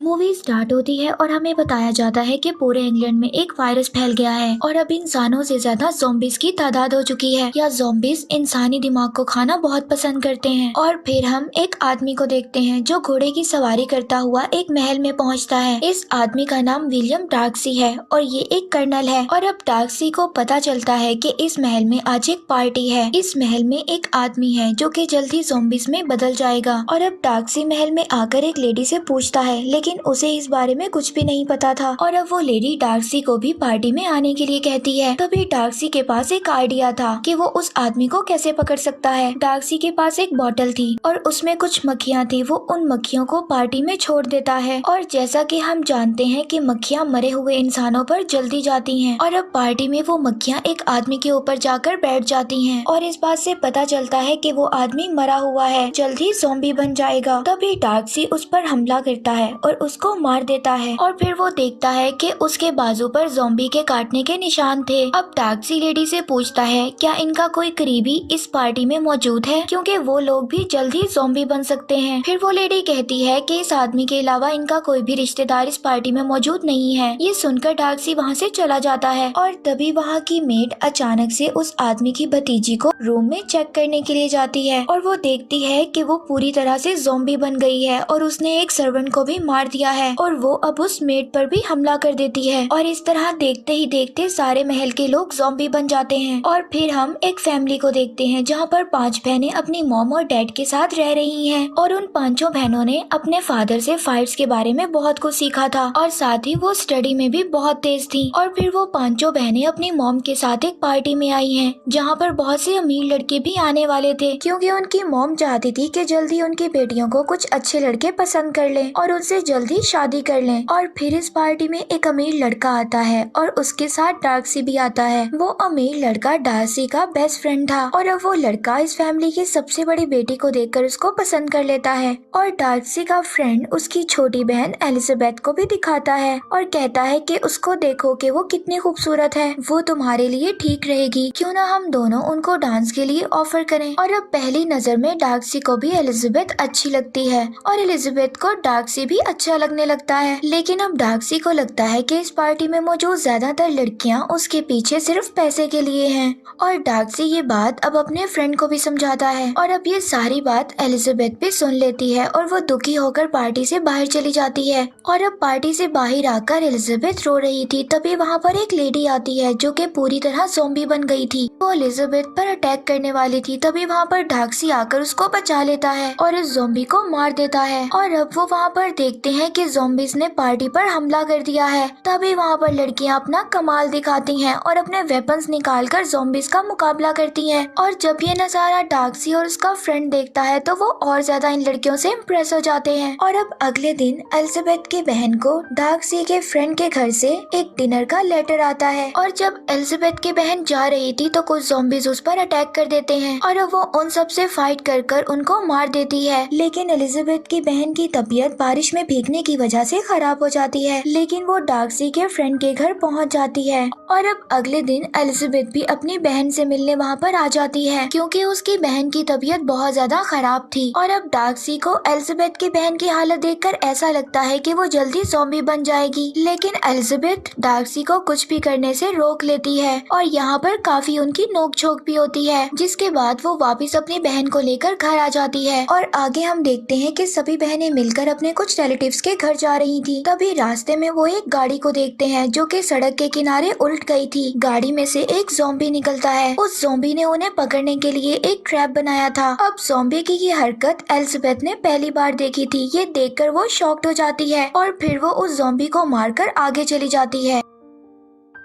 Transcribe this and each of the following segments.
Movie start होती है और हमें बताया जाता है कि पूरे इंग्लैंड में एक वायरस फैल गया है और अब इंसानों से ज्यादा ज़ॉम्बीज़ की तादाद हो चुकी है। या ज़ॉम्बीज़ इंसानी दिमाग को खाना बहुत पसंद करते हैं। और फिर हम एक आदमी को देखते हैं जो घोड़े की सवारी करता हुआ एक महल में पहुंचता है। इस आदमी का नाम विलियम डार्कसी है और ये एक कर्नल है। और अब डार्कसी को पता चलता है कि इस महल में आज एक पार्टी है। इस महल में एक आदमी है जो कि जल्द ही ज़ॉम्बीज़ में बदल जाएगा। और अब डार्कसी महल में आकर एक लेडी से पूछता है, लेकिन उसे इस बारे में कुछ भी नहीं पता था। और अब वो लेडी डार्कसी को भी पार्टी में आने के लिए कहती है। तभी डार्कसी के पास एक आइडिया था कि वो उस आदमी को कैसे पकड़ सकता है। डार्कसी के पास एक बोतल थी और उसमें कुछ मक्खियाँ थी। वो उन मक्खियों को पार्टी में छोड़ देता है और जैसा कि हम जानते हैं कि मक्खियाँ मरे हुए इंसानों पर जल्दी जाती हैं। और अब पार्टी में वो मक्खियाँ एक आदमी के ऊपर जाकर बैठ जाती हैं और इस बात से पता चलता है कि वो आदमी मरा हुआ है, जल्द ही ज़ॉम्बी बन जाएगा। तभी डार्कसी उस पर हमला करता है और उसको मार देता है। और फिर वो देखता है कि उसके बाजू पर ज़ॉम्बी के काटने के निशान थे। अब डार्कसी लेडी से पूछता है, क्या इनका कोई करीबी इस पार्टी में मौजूद है, क्योंकि वो लोग भी जल्द ही ज़ॉम्बी बन सकते हैं। फिर वो लेडी कहती है कि इस आदमी के अलावा इनका कोई भी रिश्तेदार इस पार्टी में मौजूद नहीं है। ये सुनकर डार्कसी वहाँ से चला जाता है और तभी वहाँ की मेड अचानक से उस आदमी की भतीजी को रूम में चेक करने के लिए जाती है और वो देखती है कि वो पूरी तरह से ज़ॉम्बी बन गई है और उसने एक सर्वेंट को भी मार दिया है और वो अब उस मेड पर भी हमला कर देती है। और इस तरह देखते ही देखते सारे महल के लोग ज़ॉम्बी बन जाते हैं। और फिर हम एक फैमिली को देखते हैं जहाँ पर 5 बहनें अपनी मॉम और डैड के साथ रह रही हैं और उन 5 बहनों ने अपने फादर से फायर्स के बारे में बहुत कुछ सीखा था और साथ ही वो स्टडी में भी बहुत तेज थी। और फिर वो 5 बहनें अपनी मॉम के साथ एक पार्टी में आई हैं जहाँ पर बहुत से अमीर लड़के भी आने वाले थे, क्योंकि उनकी मॉम चाहती थी कि जल्दी उनकी बेटियों को कुछ अच्छे लड़के पसंद कर लें और उनसे जल्दी शादी कर लें। और फिर इस पार्टी में एक अमीर लड़का आता है और उसके साथ डार्कसी भी आता है। वो अमीर लड़का डार्सी का बेस्ट फ्रेंड था और अब वो लड़का इस फैमिली की सबसे बड़ी बेटी को देखकर उसको पसंद कर लेता है। और डार्सी का फ्रेंड उसकी छोटी बहन एलिजाबेथ को भी दिखाता है और कहता है कि उसको देखो कि वो कितनी खूबसूरत है, वो तुम्हारे लिए ठीक रहेगी, क्यों ना हम दोनों उनको डांस के लिए ऑफर करें। और अब पहली नजर में डार्सी को भी एलिजाबेथ अच्छी लगती है और एलिजाबेथ को डार्सी भी अच्छा लगने लगता है। लेकिन अब डार्सी को लगता है कि इस पार्टी में मौजूद ज्यादातर लड़कियां उसके पीछे सिर्फ पैसे के लिए हैं। और डार्सी ये बात अब अपने फ्रेंड को भी समझाता है और अब ये सारी बात एलिजाबेथ भी सुन लेती है और वो दुखी होकर पार्टी से बाहर चली जाती है। और अब पार्टी से बाहर आकर एलिजाबेथ रो रही थी, तभी वहाँ पर एक लेडी आती है जो कि पूरी तरह ज़ॉम्बी बन गई थी। वो एलिजाबेथ पर अटैक करने वाली थी, तभी वहाँ पर डार्सी आकर उसको बचा लेता है और इस ज़ॉम्बी को मार देता है। और अब वो वहाँ पर देखते हैं कि ज़ॉम्बीज़ ने पार्टी पर हमला कर दिया है। तभी वहाँ पर लड़कियाँ अपना कमाल दिखाती हैं और अपने वेपन्स निकालकर ज़ॉम्बीज़ का मुकाबला करती हैं। और जब ये नज़ारा डार्सी और उसका फ्रेंड देखता है तो वो और ज्यादा इन लड़कियों से इम्प्रेस हो जाते हैं। और अब अगले दिन एलिजाबेथ की बहन को डार्सी के फ्रेंड के घर से एक डिनर का लेटर आता है और जब एलिजाबेथ की बहन जा रही थी तो कुछ ज़ॉम्बीज़ उस पर अटैक कर देते हैं और अब वो उन सब से फाइट कर उनको मार देती है। लेकिन एलिजाबेथ की बहन की तबीयत बारिश में भीगने की वजह से खराब हो जाती है, लेकिन वो डार्सी के फ्रेंड के घर पहुंच जाती है। और अब अगले दिन एलिजाबेथ भी अपनी बहन से मिलने वहां पर आ जाती है, क्योंकि उसकी बहन की तबीयत बहुत ज्यादा खराब थी। और अब डार्सी को एलिजाबेथ की बहन की हालत देखकर ऐसा लगता है कि वो जल्दी ज़ॉम्बी बन जाएगी, लेकिन एलिजाबेथ डार्सी को कुछ भी करने से रोक लेती है और यहाँ पर काफी उनकी नोक-झोंक भी होती है, जिसके बाद वो वापस अपनी बहन को लेकर घर आ जाती है। और आगे हम देखते हैं कि सभी बहनें मिलकर अपने कुछ रिलेटिव्स के घर जा रही थी। तभी रास्ते में वो एक गाड़ी को देखते हैं जो कि सड़क के किनारे उल्ट गई थी। गाड़ी में से एक ज़ॉम्बी निकलता है। उस ज़ॉम्बी ने उन्हें पकड़ने के लिए एक ट्रैप बनाया था। अब ज़ॉम्बी की ये हरकत एलिजाबेथ ने पहली बार देखी थी। ये देखकर वो शॉक्ड हो जाती है और फिर वो उस ज़ॉम्बी को मारकर आगे चली जाती है।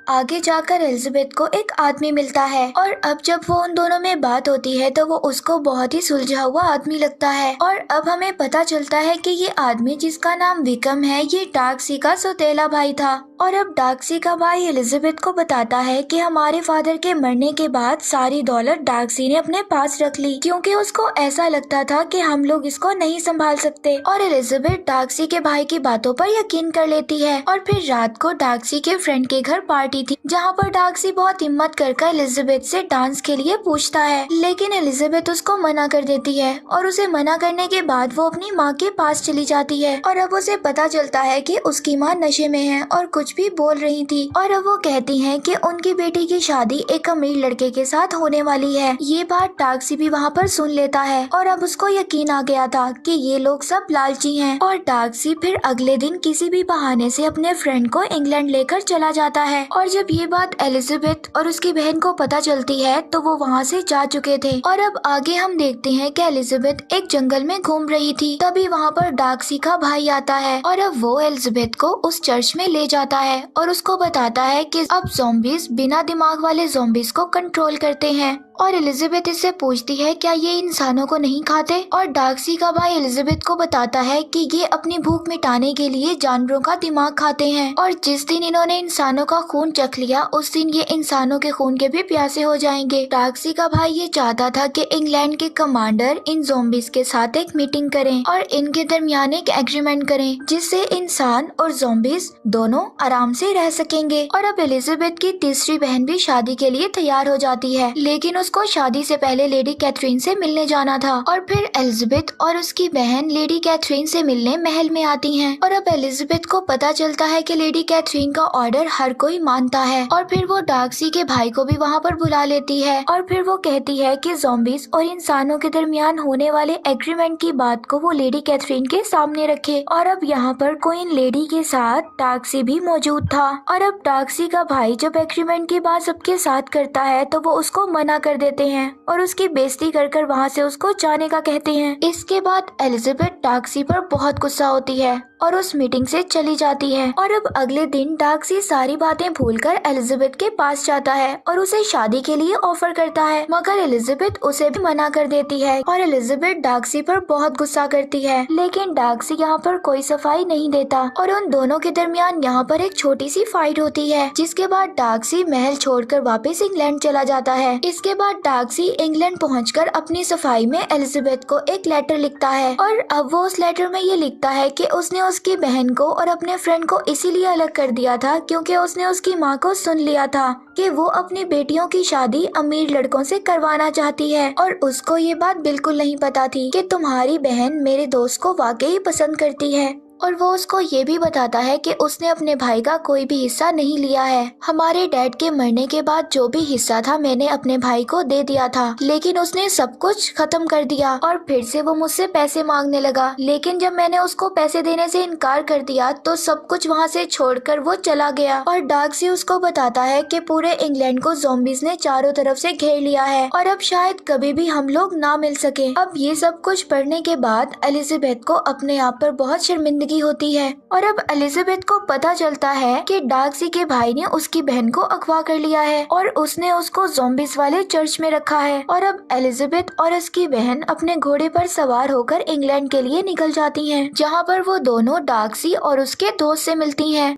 आगे जाकर एलिजाबेथ को एक आदमी मिलता है और अब जब वो उन दोनों में बात होती है तो वो उसको बहुत ही सुलझा हुआ आदमी लगता है। और अब हमें पता चलता है कि ये आदमी जिसका नाम विक्रम है, ये डार्सी का सौतेला भाई था और अब डार्कसी का भाई एलिजाबेथ को बताता है कि हमारे फादर के मरने के बाद सारी दौलत डार्कसी ने अपने पास रख ली, क्योंकि उसको ऐसा लगता था कि हम लोग इसको नहीं संभाल सकते। और एलिजाबेथ डार्कसी के भाई की बातों पर यकीन कर लेती है। और फिर रात को डार्कसी के फ्रेंड के घर पार्टी थी, जहाँ पर डार्कसी बहुत हिम्मत कर एलिजाबेथ से डांस के लिए पूछता है, लेकिन एलिजाबेथ उसको मना कर देती है। और उसे मना करने के बाद वो अपनी माँ के पास चली जाती है। और अब उसे पता चलता है कि उसकी माँ नशे में है और कुछ भी बोल रही थी। और अब वो कहती हैं कि उनकी बेटी की शादी एक अमीर लड़के के साथ होने वाली है। ये बात डार्कसी भी वहाँ पर सुन लेता है और अब उसको यकीन आ गया था कि ये लोग सब लालची हैं। और डार्कसी फिर अगले दिन किसी भी बहाने से अपने फ्रेंड को इंग्लैंड लेकर चला जाता है। और जब ये बात एलिजाबेथ और उसकी बहन को पता चलती है तो वो वहाँ से जा चुके थे। और अब आगे हम देखते हैं कि एलिजाबेथ एक जंगल में घूम रही थी, तभी वहाँ पर डार्कसी का भाई आता है। और अब वो एलिजाबेथ को उस चर्च में ले जाता है और उसको बताता है कि अब ज़ॉम्बीज बिना दिमाग वाले ज़ॉम्बीज को कंट्रोल करते हैं। और एलिजाबेथ इससे पूछती है क्या ये इंसानों को नहीं खाते। और डार्कसी का भाई एलिजाबेथ को बताता है कि ये अपनी भूख मिटाने के लिए जानवरों का दिमाग खाते हैं, और जिस दिन इन्होंने इंसानों का खून चख लिया उस दिन ये इंसानों के खून के भी प्यासे हो जाएंगे। डार्कसी का भाई ये चाहता था कि इंग्लैंड के कमांडर इन ज़ॉम्बीज के साथ एक मीटिंग करें और इनके दरमियान एक एग्रीमेंट करें, जिससे इंसान और ज़ॉम्बीज दोनों आराम से रह सकेंगे। और अब एलिजाबेथ की तीसरी बहन भी शादी के लिए तैयार हो जाती है, लेकिन उसको शादी से पहले लेडी कैथरीन से मिलने जाना था। और फिर एलिजाबेथ और उसकी बहन लेडी कैथरीन से मिलने महल में आती हैं। और अब एलिजाबेथ को पता चलता है कि लेडी कैथरीन का ऑर्डर हर कोई मानता है। और फिर वो डार्कसी के भाई को भी वहाँ पर बुला लेती है और फिर वो कहती है कि ज़ॉम्बीज और इंसानों के दरमियान होने वाले एग्रीमेंट की बात को वो लेडी कैथरीन के सामने रखे। और अब यहाँ पर क्वीन लेडी के साथ डार्कसी भी मौजूद था। और अब डार्कसी का भाई जब एग्रीमेंट की बात सबके साथ करता है तो वो उसको मना कर देते हैं और उसकी बेइज्जती कर कर वहाँ से उसको जाने का कहते हैं। इसके बाद एलिजाबेथ डार्कसी पर बहुत गुस्सा होती है और उस मीटिंग से चली जाती है। और अब अगले दिन डार्कसी सारी बातें भूलकर एलिजाबेथ के पास जाता है और उसे शादी के लिए ऑफर करता है, मगर एलिजाबेथ उसे भी मना कर देती है। और एलिजाबेथ डार्कसी पर बहुत गुस्सा करती है, लेकिन डार्कसी यहाँ पर कोई सफाई नहीं देता और उन दोनों के दरमियान यहाँ पर एक छोटी सी फाइट होती है, जिसके बाद डार्कसी महल छोड़कर वापस इंग्लैंड चला जाता है। इसके बाद डार्कसी इंग्लैंड पहुंचकर अपनी सफाई में एलिजाबेथ को एक लेटर लिखता है और अब वो उस लेटर में ये लिखता है कि उसने उसकी बहन को और अपने फ्रेंड को इसीलिए अलग कर दिया था क्योंकि उसने उसकी माँ को सुन लिया था कि वो अपनी बेटियों की शादी अमीर लड़कों से करवाना चाहती है, और उसको ये बात बिल्कुल नहीं पता थी कि तुम्हारी बहन मेरे दोस्त को वाकई पसंद करती है। और वो उसको ये भी बताता है कि उसने अपने भाई का कोई भी हिस्सा नहीं लिया है। हमारे डैड के मरने के बाद जो भी हिस्सा था मैंने अपने भाई को दे दिया था, लेकिन उसने सब कुछ खत्म कर दिया और फिर से वो मुझसे पैसे मांगने लगा। लेकिन जब मैंने उसको पैसे देने से इनकार कर दिया तो सब कुछ वहाँ से छोड़कर वो चला गया। और डार्कसी उसको बताता है कि पूरे इंग्लैंड को ज़ॉम्बीज ने चारों तरफ से घेर लिया है और अब शायद कभी भी हम लोग ना मिल सके। अब ये सब कुछ पढ़ने के बाद एलिजाबेथ को अपने आप पर बहुत शर्मिंदगी होती है। और अब एलिजाबेथ को पता चलता है कि डार्कसी के भाई ने उसकी बहन को अगवा कर लिया है और उसने उसको ज़ॉम्बीज वाले चर्च में रखा है। और अब एलिजाबेथ और उसकी बहन अपने घोड़े पर सवार होकर इंग्लैंड के लिए निकल जाती हैं, जहां पर वो दोनों डार्कसी और उसके दोस्त से मिलती हैं।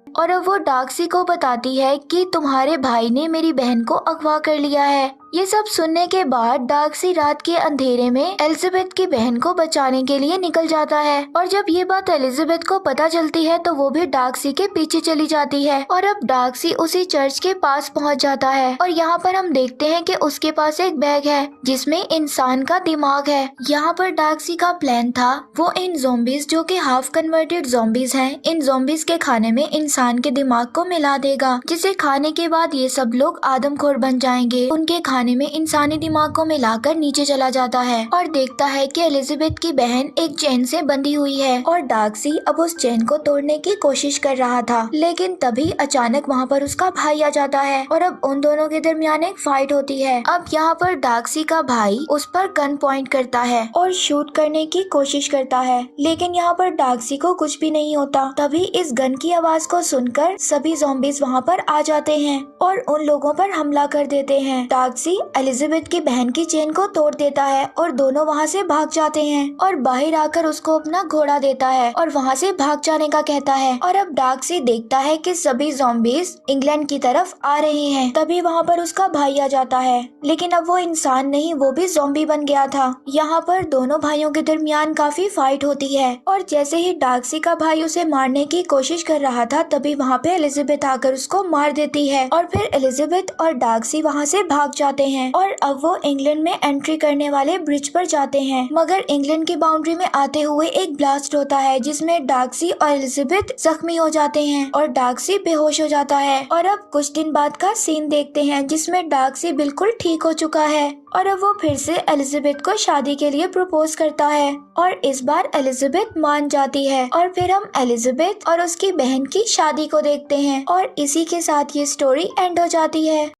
और अब वो डार्कसी को बताती है कि तुम्हारे भाई ने मेरी बहन को अगवा कर लिया है। ये सब सुनने के बाद डार्कसी रात के अंधेरे में एलिजाबेथ की बहन को बचाने के लिए निकल जाता है। और जब ये बात एलिजाबेथ को पता चलती है तो वो भी डार्कसी के पीछे चली जाती है। और अब डार्कसी उसी चर्च के पास पहुंच जाता है और यहाँ पर हम देखते हैं कि उसके पास एक बैग है जिसमें इंसान का दिमाग है। यहाँ पर डार्कसी का प्लान था वो इन ज़ॉम्बीज जो कि हाफ कन्वर्टेड ज़ॉम्बीज हैं, इन ज़ॉम्बीज के खाने में इंसान के दिमाग को मिला देगा, जिसे खाने के बाद ये सब लोग आदमखोर बन जाएंगे। उनके खाने में इंसानी दिमाग को मिलाकर नीचे चला जाता है और देखता है कि एलिजाबेथ की बहन एक चेन से बंधी हुई है और डार्कसी अब उस चेन को तोड़ने की कोशिश कर रहा था, लेकिन तभी अचानक वहाँ पर उसका भाई आ जाता है और अब उन दोनों के दरमियान एक फाइट होती है। अब यहाँ पर डार्कसी का भाई उस पर गन पॉइंट करता है और शूट करने की कोशिश करता है, लेकिन यहाँ पर डार्कसी को कुछ भी नहीं होता। तभी इस गन की आवाज को सुनकर सभी ज़ॉम्बीज वहाँ पर आ जाते हैं और उन लोगों पर हमला कर देते हैं। डार्कसी डार्सी एलिजाबेथ की बहन की चेन को तोड़ देता है और दोनों वहाँ से भाग जाते हैं और बाहर आकर उसको अपना घोड़ा देता है और वहाँ से भाग जाने का कहता है। और अब डार्सी देखता है कि सभी ज़ॉम्बीज इंग्लैंड की तरफ आ रहे हैं। तभी वहाँ पर उसका भाई आ जाता है, लेकिन अब वो इंसान नहीं, वो भी ज़ॉम्बी बन गया था। यहाँ पर दोनों भाइयों के दरमियान काफी फाइट होती है और जैसे ही डार्सी का भाई उसे मारने की कोशिश कर रहा था तभी वहाँ पे एलिजाबेथ आकर उसको मार देती है और फिर एलिजाबेथ और डार्सी वहाँ से भाग जाते हैं और अब वो इंग्लैंड में एंट्री करने वाले ब्रिज पर जाते हैं। मगर इंग्लैंड की बाउंड्री में आते हुए एक ब्लास्ट होता है जिसमें डार्सी और एलिजाबेथ जख्मी हो जाते हैं और डार्सी बेहोश हो जाता है। और अब कुछ दिन बाद का सीन देखते हैं जिसमें डार्सी बिल्कुल ठीक हो चुका है और अब वो फिर से एलिजाबेथ को शादी के लिए प्रपोज करता है और इस बार एलिजाबेथ मान जाती है और फिर हम एलिजाबेथ और उसकी बहन की शादी को देखते हैं और इसी के साथ ये स्टोरी एंड हो जाती है।